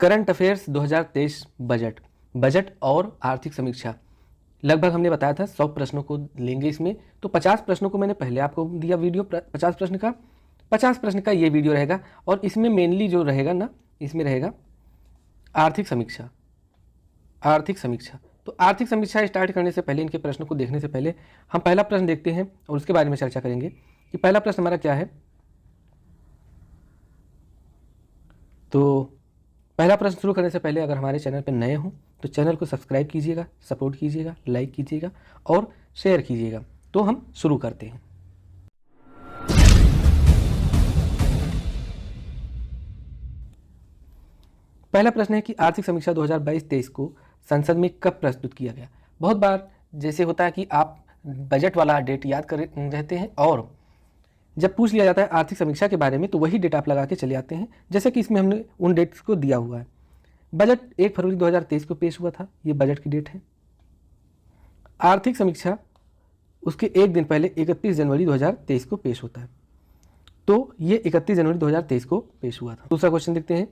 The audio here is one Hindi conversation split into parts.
करंट अफेयर्स 2023 बजट और आर्थिक समीक्षा। लगभग हमने बताया था 100 प्रश्नों को लेंगे इसमें, तो 50 प्रश्नों को मैंने पहले आपको दिया वीडियो 50 प्रश्न का ये वीडियो रहेगा। और इसमें मेनली जो रहेगा ना, इसमें रहेगा आर्थिक समीक्षा। तो आर्थिक समीक्षा स्टार्ट करने से पहले, इनके प्रश्नों को देखने से पहले हम पहला प्रश्न देखते हैं और उसके बारे में चर्चा करेंगे कि पहला प्रश्न हमारा क्या है। तो पहला प्रश्न शुरू करने से पहले अगर हमारे चैनल पर नए हों तो चैनल को सब्सक्राइब कीजिएगा, सपोर्ट कीजिएगा, लाइक कीजिएगा और शेयर कीजिएगा। तो हम शुरू करते हैं। पहला प्रश्न है कि आर्थिक समीक्षा 2022-23 को संसद में कब प्रस्तुत किया गया। बहुत बार जैसे होता है कि आप बजट वाला डेट याद कर रहते हैं और जब पूछ लिया जाता है आर्थिक समीक्षा के बारे में तो वही डेट आप लगा के चले आते हैं, जैसे कि इसमें हमने उन डेट्स को दिया हुआ है। बजट 1 फरवरी 2023 को पेश हुआ था, ये बजट की डेट है। आर्थिक समीक्षा उसके एक दिन पहले 31 जनवरी 2023 को पेश होता है, तो ये 31 जनवरी 2023 को पेश हुआ था। दूसरा क्वेश्चन देखते हैं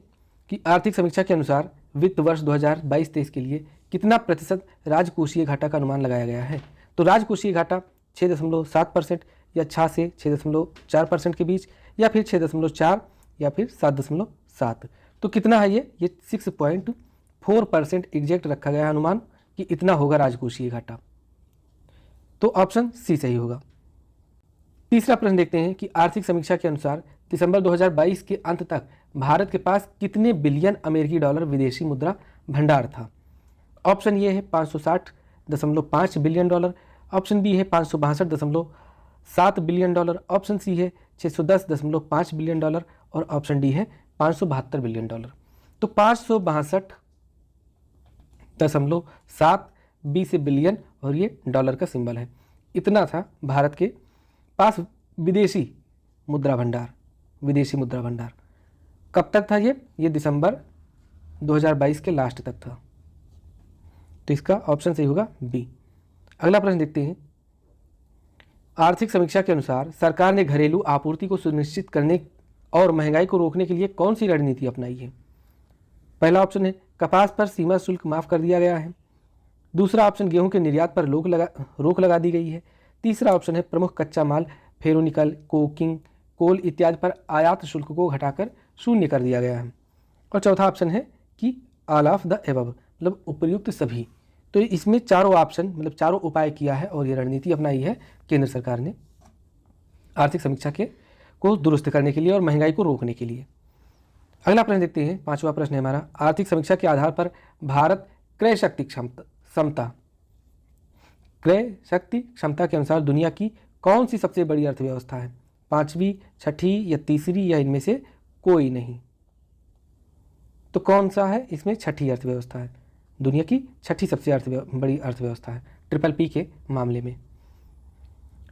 कि आर्थिक समीक्षा के अनुसार वित्त वर्ष 2022-23 के लिए कितना प्रतिशत राजकोषीय घाटा का अनुमान लगाया गया है। तो राजकोषीय घाटा 6.7% या 6 से 6.4% के बीच, या फिर 6.4 या फिर 7.7। तो कितना है ये 6.4% एग्जैक्ट रखा गया है अनुमान कि इतना होगा राजकोषीय घाटा। तो ऑप्शन सी सही होगा। तीसरा प्रश्न देखते हैं कि आर्थिक समीक्षा के अनुसार दिसंबर 2022 के अंत तक भारत के पास कितने बिलियन अमेरिकी डॉलर विदेशी मुद्रा भंडार था। ऑप्शन ए है 560.5 बिलियन डॉलर, ऑप्शन बी है 562.7 बिलियन डॉलर, ऑप्शन सी है 610.5 बिलियन डॉलर और ऑप्शन डी है 572 बिलियन डॉलर। तो 562.7 बी से बिलियन और ये डॉलर का सिंबल है, इतना था भारत के पास विदेशी मुद्रा भंडार। कब तक था ये दिसंबर 2022 के लास्ट तक था। तो इसका ऑप्शन सही होगा बी। अगला प्रश्न देखते हैं। आर्थिक समीक्षा के अनुसार सरकार ने घरेलू आपूर्ति को सुनिश्चित करने और महंगाई को रोकने के लिए कौन सी रणनीति अपनाई है। पहला ऑप्शन है कपास पर सीमा शुल्क माफ कर दिया गया है। दूसरा ऑप्शन गेहूं के निर्यात पर रोक लगा दी गई है। तीसरा ऑप्शन है प्रमुख कच्चा माल फेरोनिकल, कोकिंग, कोल इत्यादि पर आयात शुल्क को घटाकर शून्य कर दिया गया है। और चौथा ऑप्शन है कि ऑल ऑफ द एबव, मतलब उपयुक्त सभी। तो इसमें चारों ऑप्शन मतलब चारों उपाय किया है और ये रणनीति अपनाई है केंद्र सरकार ने आर्थिक समीक्षा को दुरुस्त करने के लिए और महंगाई को रोकने के लिए। अगला प्रश्न देखते हैं। पांचवा प्रश्न है हमारा, आर्थिक समीक्षा के आधार पर भारत क्रय शक्ति क्षमता के अनुसार दुनिया की कौन सी सबसे बड़ी अर्थव्यवस्था है। 5वीं, 6ठी या तीसरी या इनमें से कोई नहीं। तो कौन सा है इसमें 6ठी अर्थव्यवस्था है, दुनिया की 6ठी सबसे बड़ी अर्थव्यवस्था है ट्रिपल पी के मामले में।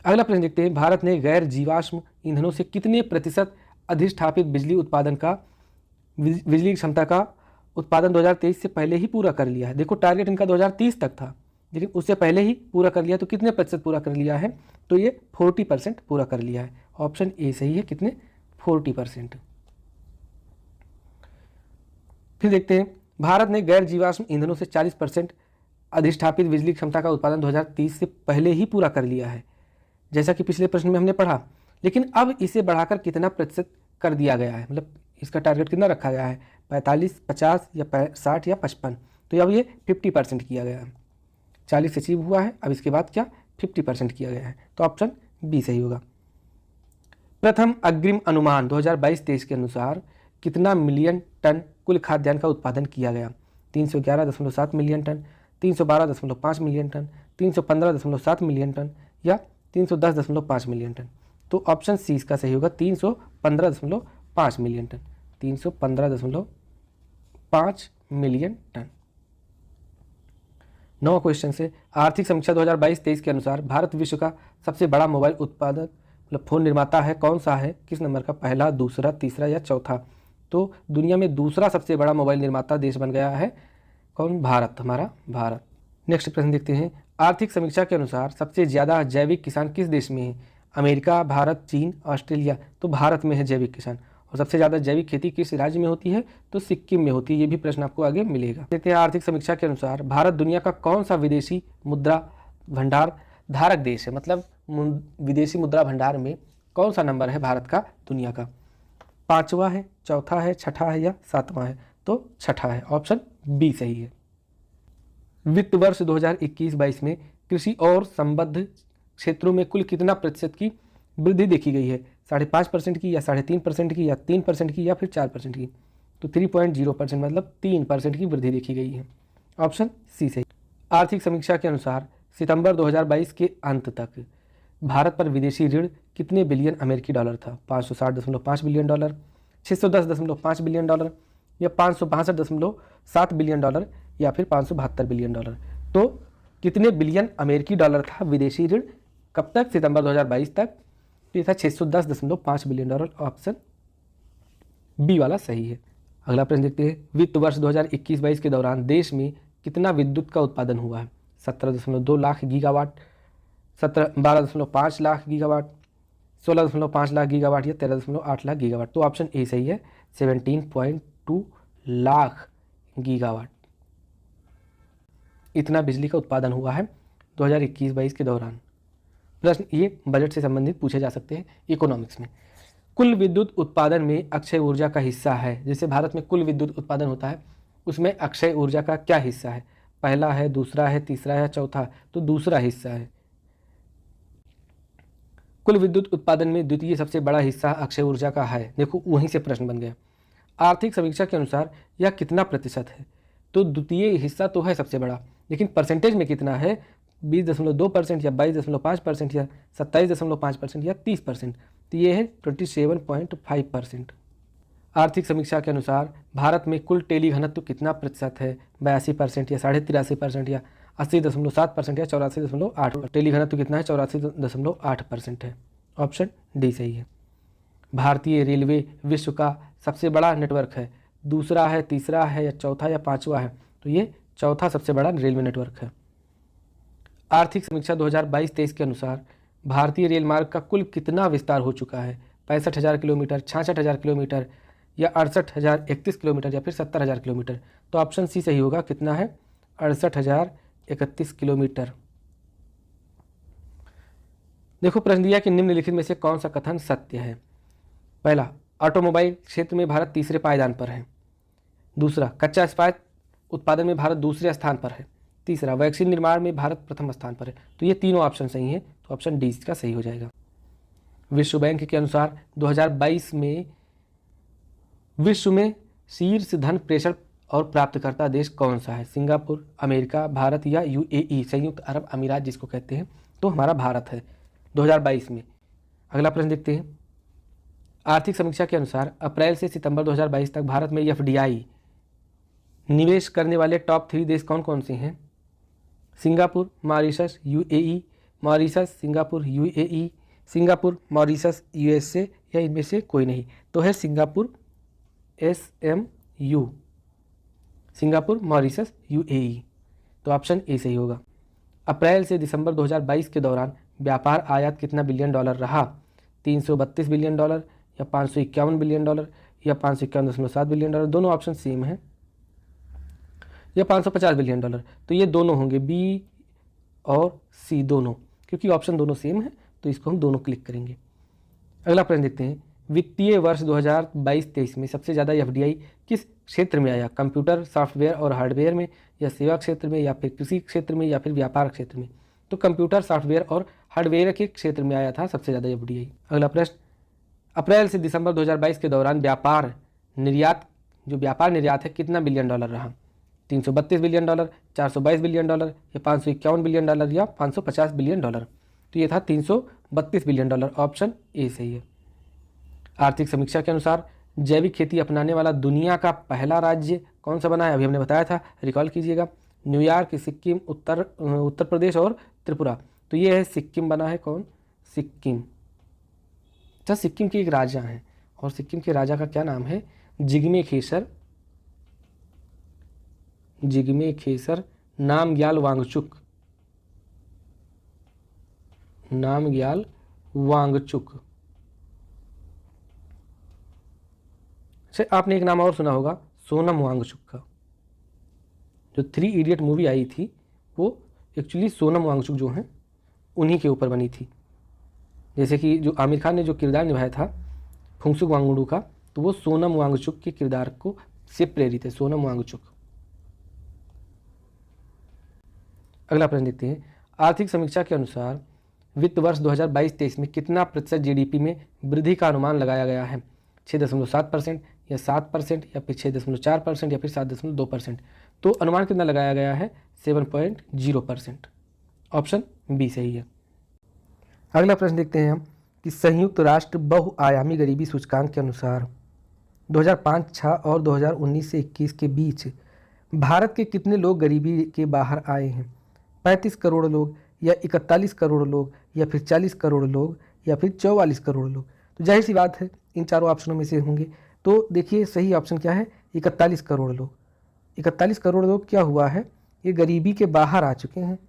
अगला प्रश्न देखते हैं। भारत ने गैर जीवाश्म ईंधनों से कितने प्रतिशत अधिष्ठापित बिजली क्षमता का उत्पादन 2023 से पहले ही पूरा कर लिया है। देखो टारगेट इनका 2030 तक था, लेकिन उससे पहले ही पूरा कर लिया। तो कितने प्रतिशत पूरा कर लिया है, तो ये 40% पूरा कर लिया है। ऑप्शन ए सही है, कितने 40%। फिर देखते हैं। भारत ने गैर जीवाश्म ईंधनों से 40% अधिष्ठापित बिजली क्षमता का उत्पादन 2030 से पहले ही पूरा कर लिया है, जैसा कि पिछले प्रश्न में हमने पढ़ा। लेकिन अब इसे बढ़ाकर कितना प्रतिशत कर दिया गया है, मतलब इसका टारगेट कितना रखा गया है, 45, 50 या 60 या 55। तो अब ये 50% किया गया है। 40 अचीव हुआ है, अब इसके बाद क्या 50% किया गया है। तो ऑप्शन बी सही होगा। प्रथम अग्रिम अनुमान 2022-23 के अनुसार कितना मिलियन टन कुल खाद्यान्न का उत्पादन किया गया। 311.7 million ton, 312.5 million ton, 315.7 million ton या 310.5 मिलियन टन। तो ऑप्शन सी इसका सही होगा, 315.5 million ton. 315.5 million ton. 9 question से आर्थिक समीक्षा 2022-23 के अनुसार भारत विश्व का सबसे बड़ा मोबाइल उत्पादक मतलब फोन निर्माता है, कौन सा है, किस नंबर का, पहला, दूसरा, तीसरा या चौथा। तो दुनिया में दूसरा सबसे बड़ा मोबाइल निर्माता देश बन गया है कौन, भारत, हमारा भारत। नेक्स्ट प्रश्न देखते हैं। आर्थिक समीक्षा के अनुसार सबसे ज़्यादा जैविक किसान किस देश में है। अमेरिका, भारत, चीन, ऑस्ट्रेलिया। तो भारत में है जैविक किसान। और सबसे ज़्यादा जैविक खेती किस राज्य में होती है? तो सिक्किम में होती है। ये भी प्रश्न आपको आगे मिलेगा। देखते हैं आर्थिक समीक्षा के अनुसार भारत दुनिया का कौन सा विदेशी मुद्रा भंडार धारक देश है? मतलब विदेशी मुद्रा भंडार में कौन सा नंबर है भारत का दुनिया का? 5वां है, चौथा है, छठा है या 7वां है? तो छठा है, ऑप्शन बी सही है। वित्त वर्ष 2021-22 में कृषि और संबद्ध क्षेत्रों में कुल कितना प्रतिशत की वृद्धि देखी गई है? 5.5% की या 3.5% की या 3% की या फिर 4% की? तो 3.0% मतलब 3% की वृद्धि देखी गई है, ऑप्शन सी सही। आर्थिक समीक्षा के अनुसार सितंबर 2022 के अंत तक भारत पर विदेशी ऋण कितने बिलियन अमेरिकी डॉलर था? 560.5 बिलियन डॉलर, 610.5 बिलियन डॉलर या 562.7 बिलियन डॉलर या फिर 572 बिलियन डॉलर? तो कितने बिलियन अमेरिकी डॉलर था विदेशी ऋण कब तक? सितंबर 2022 तक। तो ये था 610.5 बिलियन डॉलर, ऑप्शन बी वाला सही है। अगला प्रश्न देखते हैं, वित्त वर्ष 2021-22 के दौरान देश में कितना विद्युत का उत्पादन हुआ है? 17.2 lakh gigawatt, 12.5 lakh gigawatt, 16.5 lakh gigawatt या 13.8 लाख गीगावाट? तो ऑप्शन ए सही है, 17.2 लाख गीगावाट इतना बिजली का उत्पादन हुआ है 2021-22 के दौरान। प्रश्न ये बजट से संबंधित पूछे जा सकते हैं इकोनॉमिक्स में। कुल विद्युत उत्पादन में अक्षय ऊर्जा का हिस्सा है? जैसे भारत में कुल विद्युत उत्पादन होता है, उसमें अक्षय ऊर्जा का क्या हिस्सा है? पहला है, दूसरा है, तीसरा है, चौथा? तो दूसरा हिस्सा है। कुल विद्युत उत्पादन में द्वितीय सबसे बड़ा हिस्सा अक्षय ऊर्जा का है। देखो वहीं से प्रश्न बन गया। आर्थिक समीक्षा के अनुसार यह कितना प्रतिशत है? तो द्वितीय हिस्सा तो है सबसे बड़ा, लेकिन परसेंटेज में कितना है? 20.2% या 22.5% या 27.5% या 30%? तो ये है 27.5%। आर्थिक समीक्षा के अनुसार भारत में कुल टेली घनत्व कितना प्रतिशत है? 82% या 83.5% या 80.7% या 84.8? टेली घनत्व कितना है? 84.8% है, ऑप्शन डी सही है। भारतीय रेलवे विश्व का सबसे बड़ा नेटवर्क है, दूसरा है, तीसरा है या चौथा या पांचवा है? तो ये चौथा सबसे बड़ा रेलवे नेटवर्क है। आर्थिक समीक्षा 2022-23 के अनुसार भारतीय रेल मार्ग का कुल कितना विस्तार हो चुका है? 65,000 किलोमीटर, 66,000 किलोमीटर या 68,031 किलोमीटर या फिर 70,000 किलोमीटर? तो ऑप्शन सी सही होगा, कितना है? 68,031 किलोमीटर। देखो प्रश्न दिया कि निम्नलिखित में से कौन सा कथन सत्य है? पहला, ऑटोमोबाइल क्षेत्र में भारत तीसरे पायदान पर है। दूसरा, कच्चा इस्पात उत्पादन में भारत दूसरे स्थान पर है। तीसरा, वैक्सीन निर्माण में भारत प्रथम स्थान पर है। तो ये तीनों ऑप्शन सही हैं, तो ऑप्शन डी इसका सही हो जाएगा। विश्व बैंक के अनुसार 2022 में विश्व में शीर्ष धन प्रेषण और प्राप्तकर्ता देश कौन सा है? सिंगापुर, अमेरिका, भारत या यूएई, संयुक्त अरब अमीरात जिसको कहते हैं? तो हमारा भारत है 2022 में। अगला प्रश्न देखते हैं, आर्थिक समीक्षा के अनुसार अप्रैल से सितंबर 2022 तक भारत में एफडीआई निवेश करने वाले टॉप 3 देश कौन कौन से हैं? Singapore, Mauritius, UAE, Mauritius, Singapore, UAE, Singapore, Mauritius, USA या इनमें से कोई नहीं? तो है Singapore, SMU, Singapore, Mauritius, UAE. तो ऑप्शन ए सही होगा। अप्रैल से दिसंबर 2022 के दौरान व्यापार आयात कितना बिलियन डॉलर रहा? 332 बिलियन डॉलर या 551 बिलियन डॉलर या 551.7 बिलियन डॉलर? दोनों ऑप्शन सेम है, या 550 बिलियन डॉलर? तो ये दोनों होंगे, बी और सी दोनों, क्योंकि ऑप्शन दोनों सेम है तो इसको हम दोनों क्लिक करेंगे। अगला प्रश्न देखते हैं, वित्तीय वर्ष 2022-23 में सबसे ज़्यादा एफडीआई किस क्षेत्र में आया? कंप्यूटर, सॉफ्टवेयर और हार्डवेयर में, या सेवा क्षेत्र में, या फिर कृषि क्षेत्र में, या फिर व्यापार क्षेत्र में? तो कंप्यूटर, सॉफ्टवेयर और हार्डवेयर के क्षेत्र में आया था सबसे ज़्यादा एफडीआई। अगला प्रश्न, अप्रैल से दिसंबर 2022 के दौरान व्यापार निर्यात है कितना बिलियन डॉलर रहा? 332 बिलियन डॉलर, 422 बिलियन डॉलर या 551 बिलियन डॉलर या 550 बिलियन डॉलर? तो ये था 332 बिलियन डॉलर, ऑप्शन ए सही है। आर्थिक समीक्षा के अनुसार जैविक खेती अपनाने वाला दुनिया का पहला राज्य कौन सा बना है? अभी हमने बताया था, रिकॉल कीजिएगा। न्यूयॉर्क, सिक्किम, उत्तर प्रदेश और त्रिपुरा? तो ये है सिक्किम बना है। कौन? सिक्किम। अच्छा, सिक्किम के एक राजा हैं और सिक्किम के राजा का क्या नाम है? जिग्मे खेसर नामग्याल वांगचुक। से आपने एक नाम और सुना होगा, सोनम वांगचुक का। जो 3 इडियट मूवी आई थी वो एक्चुअली सोनम वांगचुक जो हैं उन्हीं के ऊपर बनी थी। जैसे कि जो आमिर खान ने जो किरदार निभाया था फुंगसुक वांगडू का, तो वो सोनम वांगचुक के किरदार को से प्रेरित है, सोनम वांगचुक। अगला प्रश्न देखते हैं, आर्थिक समीक्षा के अनुसार वित्त वर्ष 2022-23 में कितना प्रतिशत जीडीपी में वृद्धि का अनुमान लगाया गया है? 6.7% या 7% या फिर 6.4% या फिर 7.2%। तो अनुमान कितना लगाया गया है? 7.0%। ऑप्शन बी सही है। अगला प्रश्न देखते हैं हम कि संयुक्त राष्ट्र बहुआयामी गरीबी सूचकांक के अनुसार 2005-06 और 2019 से 21 के बीच भारत के कितने लोग गरीबी के बाहर आए हैं? 35 करोड़ लोग या 41 करोड़ लोग या फिर 40 करोड़ लोग या फिर 44 करोड़ लोग? तो जाहिर सी बात है इन चारों ऑप्शनों में से होंगे। तो देखिए सही ऑप्शन क्या है? 41 करोड़ लोग। 41 करोड़ लोग क्या हुआ है, ये गरीबी के बाहर आ चुके हैं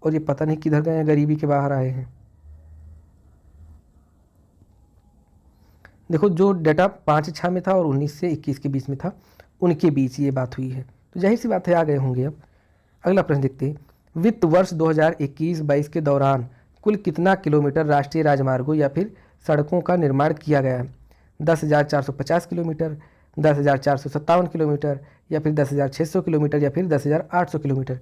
और ये पता नहीं किधर गए हैं, गरीबी के बाहर आए हैं। देखो जो डाटा 5-6 में था और 19 से 21 के बीच में था, उनके बीच ये बात हुई है, तो जाहिर सी बात है आ गए होंगे। अब अगला प्रश्न देखते हैं, वित्त वर्ष 2021-22 के दौरान कुल कितना किलोमीटर राष्ट्रीय राजमार्गों या फिर सड़कों का निर्माण किया गया है? 10,450 किलोमीटर, 10,457 किलोमीटर या फिर 10,600 किलोमीटर या फिर 10,800 किलोमीटर?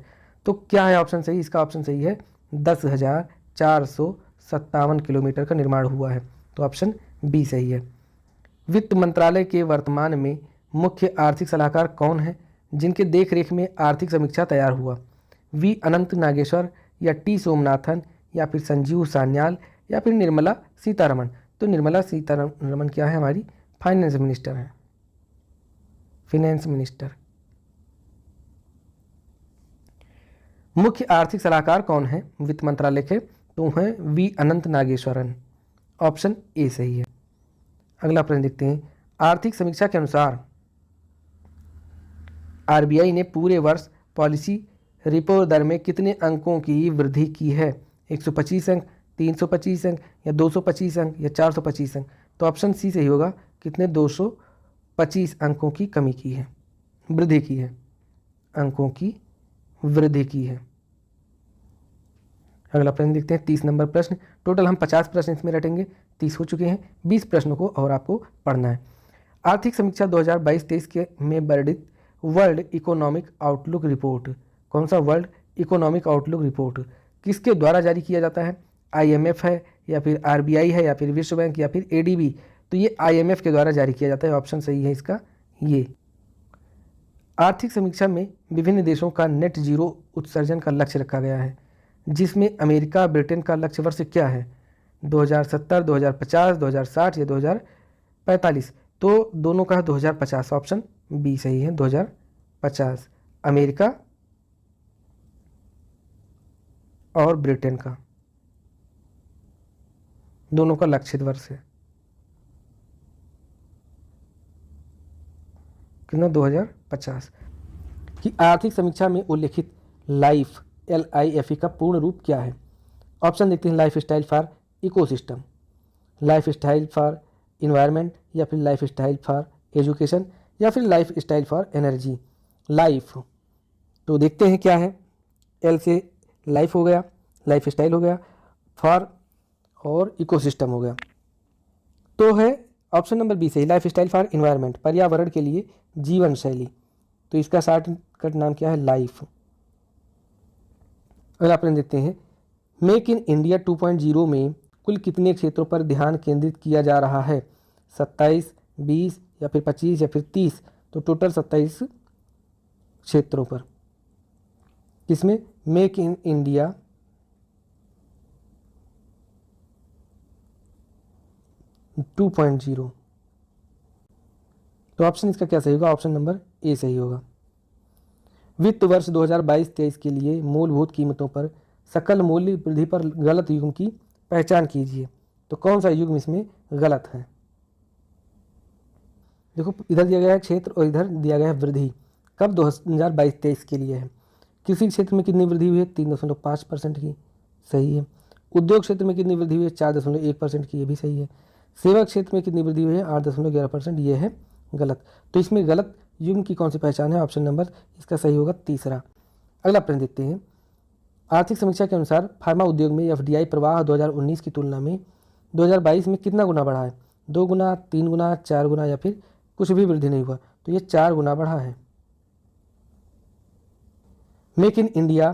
तो क्या है ऑप्शन सही? इसका ऑप्शन सही है 10,457 किलोमीटर का निर्माण हुआ है, तो ऑप्शन बी सही है। वित्त मंत्रालय के वर्तमान में मुख्य आर्थिक सलाहकार कौन है जिनके देखरेख में आर्थिक समीक्षा तैयार हुआ? वी अनंत नागेश्वर या टी सोमनाथन या फिर संजीव सान्याल या फिर निर्मला सीतारमण? तो निर्मला सीतारमण क्या है? हमारी फाइनेंस मिनिस्टर हैं, फाइनेंस मिनिस्टर। मुख्य आर्थिक सलाहकार कौन है वित्त मंत्रालय के? तो हैं V Anant Nageswaran. Option A सही है। अगला प्रश्न देखते हैं, आर्थिक समीक्षा के अनुसार आरबीआई ने पूरे वर्ष पॉलिसी रिपो दर में कितने अंकों की वृद्धि की है? 125 अंक, 325 अंक या 225 अंक या 425 अंक? तो ऑप्शन सी सही होगा, कितने 225 अंकों की कमी की है, वृद्धि की है, अंकों की वृद्धि की है। अगला प्रश्न देखते हैं 30 नंबर प्रश्न। टोटल हम 50 प्रश्न इसमें रटेंगे, 30 हो चुके हैं, 20 प्रश्नों को और आपको पढ़ना है। आर्थिक समीक्षा 2022-23 के में वर्णित वर्ल्ड इकोनॉमिक आउटलुक रिपोर्ट, कौन सा वर्ल्ड इकोनॉमिक आउटलुक रिपोर्ट किसके द्वारा जारी किया जाता है? आईएमएफ है या फिर आरबीआई है या फिर विश्व बैंक या फिर एडीबी? तो ये आईएमएफ के द्वारा जारी किया जाता है, ऑप्शन सही है इसका ये। आर्थिक समीक्षा में विभिन्न देशों का नेट जीरो उत्सर्जन का लक्ष्य रखा गया है, जिसमें अमेरिका ब्रिटेन का लक्ष्य वर्ष क्या है? 2070, 2050, 2060 या 2045? तो दोनों का है 2050, ऑप्शन बी सही है 2050। अमेरिका और ब्रिटेन का दोनों का लक्षित वर्ष है कितना? 2050। कि आर्थिक समीक्षा में उल्लेखित लाइफ LIFE का पूर्ण रूप क्या है? ऑप्शन देखते हैं, life style for ecosystem, life style for environment या फिर लाइफ स्टाइल फॉर एजुकेशन या फिर life style for energy. Life तो देखते हैं क्या है, L से लाइफ हो गया, लाइफ स्टाइल हो गया, फॉर और इकोसिस्टम हो गया, तो है ऑप्शन नंबर बी सही, लाइफ स्टाइल फॉर इन्वायरमेंट, पर्यावरण के लिए जीवन शैली। तो इसका शॉर्टकट नाम क्या है? लाइफ। अगला प्रश्न देखते हैं, मेक इन इंडिया 2.0 में कुल कितने क्षेत्रों पर ध्यान केंद्रित किया जा रहा है? 27, 20 या फिर 25 या फिर 30? तो टोटल 27 क्षेत्रों पर। किसमें? Make in India 2.0। तो ऑप्शन इसका क्या सही होगा? ऑप्शन नंबर ए सही होगा। वित्त वर्ष 2022-23 के लिए मूलभूत कीमतों पर सकल मूल्य वृद्धि पर गलत युग्म की पहचान कीजिए। तो कौन सा युग्म इसमें गलत है? देखो इधर दिया गया है क्षेत्र और इधर दिया गया है वृद्धि, कब 2022-23 के लिए है। किसी क्षेत्र में कितनी वृद्धि हुई है? 3.5% की, सही है। उद्योग क्षेत्र में कितनी वृद्धि हुई है? 4.1% की, ये भी सही है। सेवा क्षेत्र में कितनी वृद्धि हुई है? 8.11%, ये है गलत। तो इसमें गलत युग्म की कौन सी पहचान है? ऑप्शन नंबर इसका सही होगा तीसरा। अगला प्रश्न देखते हैं। आर्थिक समीक्षा के अनुसार फार्मा उद्योग में एफडीआई प्रवाह 2019 की तुलना में 2022 में कितना गुना बढ़ा है? 2 गुना, 3 गुना, 4 गुना या फिर कुछ भी वृद्धि नहीं हुआ? तो ये 4 गुना बढ़ा है। मेक इन इंडिया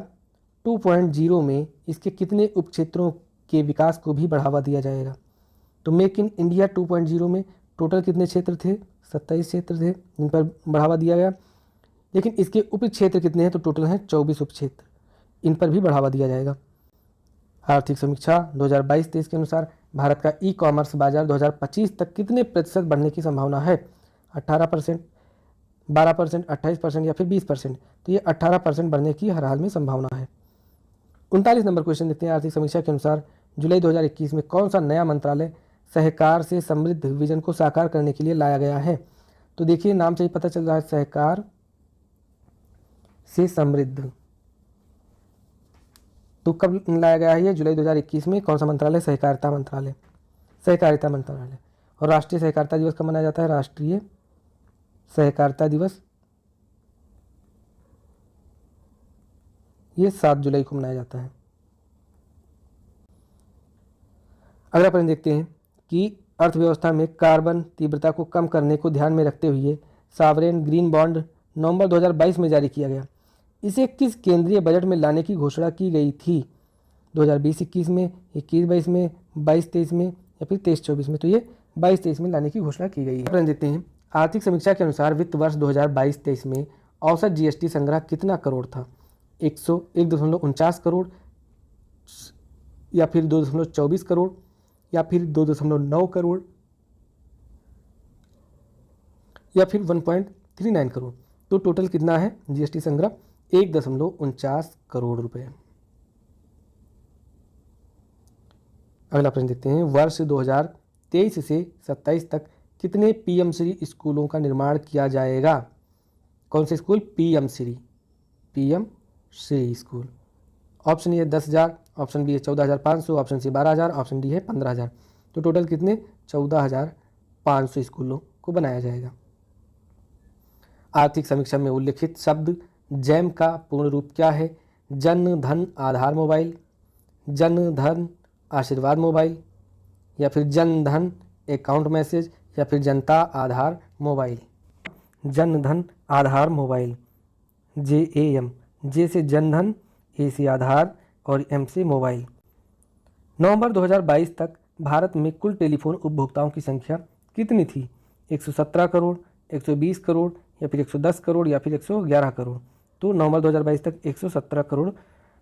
2.0 में इसके कितने उपक्षेत्रों के विकास को भी बढ़ावा दिया जाएगा? तो मेक इन इंडिया 2.0 में टोटल कितने क्षेत्र थे? 27 क्षेत्र थे जिन पर बढ़ावा दिया गया, लेकिन इसके उप क्षेत्र कितने हैं? तो टोटल हैं 24 उप क्षेत्र, इन पर भी बढ़ावा दिया जाएगा। आर्थिक समीक्षा 2022-23 के अनुसार भारत का ई कॉमर्स बाजार 2025 तक कितने प्रतिशत बढ़ने की संभावना है? 18%, 12%, 28% या फिर 20%? तो ये 18% बढ़ने की हर हाल में संभावना है। 39 नंबर क्वेश्चन देखते हैं। आर्थिक समीक्षा के अनुसार जुलाई 2021 में कौन सा नया मंत्रालय सहकार से समृद्ध विजन को साकार करने के लिए लाया गया है? तो देखिए नाम से ही पता चल रहा है, सहकार से समृद्ध। तो कब लाया गया है ये? जुलाई 2021 में। कौन सा मंत्रालय? सहकारिता मंत्रालय, सहकारिता मंत्रालय। और राष्ट्रीय सहकारिता दिवस कब मनाया जाता है? राष्ट्रीय सहकारिता दिवस ये 7 जुलाई को मनाया जाता है। अगला प्रश्न देखते हैं कि अर्थव्यवस्था में कार्बन तीव्रता को कम करने को ध्यान में रखते हुए सॉवरेन ग्रीन बॉन्ड नवंबर 2022 में जारी किया गया। इसे किस केंद्रीय बजट में लाने की घोषणा की गई थी? 2020-21 में, 21-22 में, 22-23 में या फिर 23-24 में? तो ये 22-23 में लाने की घोषणा की गई है। प्रश्न देखते हैं। आर्थिक समीक्षा के अनुसार वित्त वर्ष 2022-23 में औसत जीएसटी संग्रह कितना करोड़ था? 101.49 करोड़ या फिर 2.24 करोड़ या फिर 2.9 करोड़ या फिर 1.39 करोड़? तो टोटल कितना है जीएसटी संग्रह? 1.49 करोड़ रुपए। अगला प्रश्न देखते हैं। वर्ष 2023 से 27 तक कितने पीएम श्री स्कूलों का निर्माण किया जाएगा? कौन से school? PM Shri, PM Shri school. Option A है 10,000, ऑप्शन बी है 14,500, ऑप्शन सी 12,000, ऑप्शन डी है 15,000। तो टोटल कितने? 14,500 स्कूलों को बनाया जाएगा। आर्थिक समीक्षा में उल्लिखित शब्द जैम का पूर्ण रूप क्या है? जन धन आधार मोबाइल, जन धन आशीर्वाद मोबाइल या फिर जन धन अकाउंट मैसेज या फिर जनता आधार मोबाइल? जन धन आधार मोबाइल, JAM। जे से जन धन, ए से आधार और एम से मोबाइल। नवंबर 2022 तक भारत में कुल टेलीफोन उपभोक्ताओं की संख्या कितनी थी? 117 करोड़, 120 करोड़ या फिर 110 करोड़ या फिर 111 करोड़? तो नवंबर 2022 तक 117 करोड़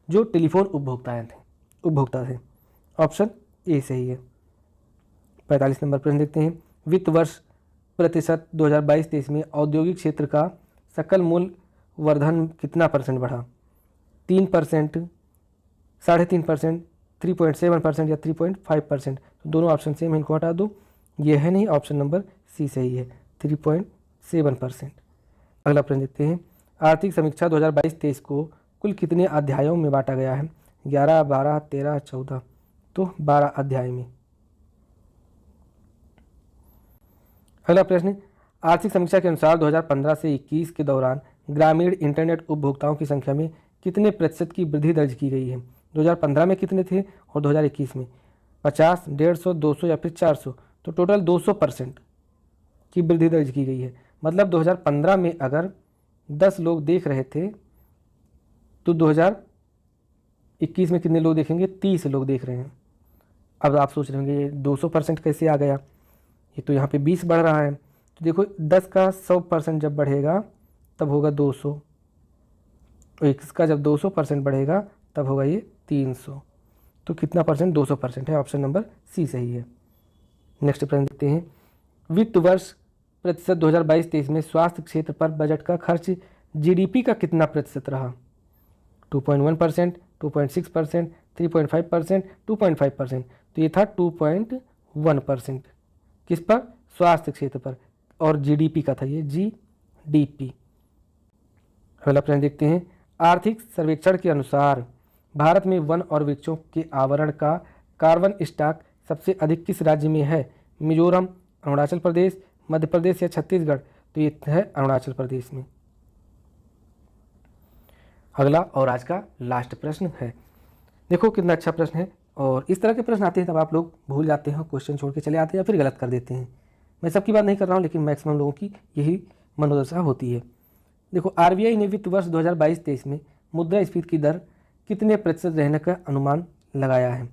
जो टेलीफोन उपभोक्ता थे। ऑप्शन ए सही है। 45 नंबर प्रश्न देखते हैं। वित्त वर्ष प्रतिशत 2022-23 में औद्योगिक क्षेत्र का सकल मूल्य वर्धन कितना % बढ़ा? 3%, 3.5%, 3.7% या 3.5%? तो दोनों ऑप्शन सेम है, इनको हटा दो। ये है नहीं, ऑप्शन नंबर सी सही है, 3.7%। अगला प्रश्न देखते हैं। आर्थिक समीक्षा 2022-23 को कुल कितने अध्यायों में बांटा गया है? 11, 12, 13, 14? तो 12 अध्याय में। अगला प्रश्न। आर्थिक समीक्षा के अनुसार 2015 से 21 के दौरान ग्रामीण इंटरनेट उपभोक्ताओं की संख्या में कितने प्रतिशत की वृद्धि दर्ज की गई है? 2015 में कितने थे और 2021 में? 50, 150, 200 या फिर 400? तो टोटल 200% की वृद्धि दर्ज की गई है। मतलब 2015 में अगर 10 लोग देख रहे थे तो 2021 में कितने लोग देखेंगे? 30 लोग देख रहे हैं। अब आप सोच रहे होंगे ये 200% कैसे आ गया? ये तो यहाँ पे 20 बढ़ रहा है। तो देखो 10 का 100% जब बढ़ेगा तब होगा 200, और इसका जब 200% बढ़ेगा तब होगा ये 300। तो कितना परसेंट? 200% है। ऑप्शन नंबर सी सही है। नेक्स्ट प्रश्न देखते हैं। वित्त वर्ष प्रतिशत 2022-23 में स्वास्थ्य क्षेत्र पर बजट का खर्च जीडीपी का कितना प्रतिशत रहा? 2.1%, 2.6%, 3.5%, 2.5%? तो ये था 2.1%। किस पर? स्वास्थ्य क्षेत्र पर। और जीडीपी का था ये, जीडीपी। अगला प्रश्न देखते हैं। आर्थिक सर्वेक्षण के अनुसार भारत में वन और वृक्षों के आवरण का कार्बन स्टॉक सबसे अधिक किस राज्य में है? मिजोरम, अरुणाचल प्रदेश, मध्य प्रदेश या छत्तीसगढ़? तो ये है अरुणाचल प्रदेश में। अगला और आज का लास्ट प्रश्न है, देखो कितना अच्छा प्रश्न है। और इस तरह के प्रश्न आते हैं तब आप लोग भूल जाते हैं, क्वेश्चन छोड़ के चले आते हैं या फिर गलत कर देते हैं। मैं सबकी बात नहीं कर रहा हूँ, लेकिन मैक्सिमम लोगों की यही मनोदशा होती है। देखो, आरबीआई ने वित्त वर्ष 2022-23 में मुद्रास्फीति की दर कितने प्रतिशत रहने का अनुमान लगाया है?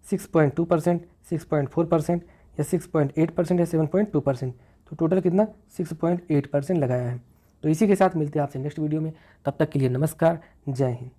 6.2%, 6.4% या 6.8% या 7.2%? तो टोटल कितना? 6.8% लगाया है। तो इसी के साथ मिलते हैं आपसे नेक्स्ट वीडियो में। तब तक के लिए नमस्कार, जय हिंद।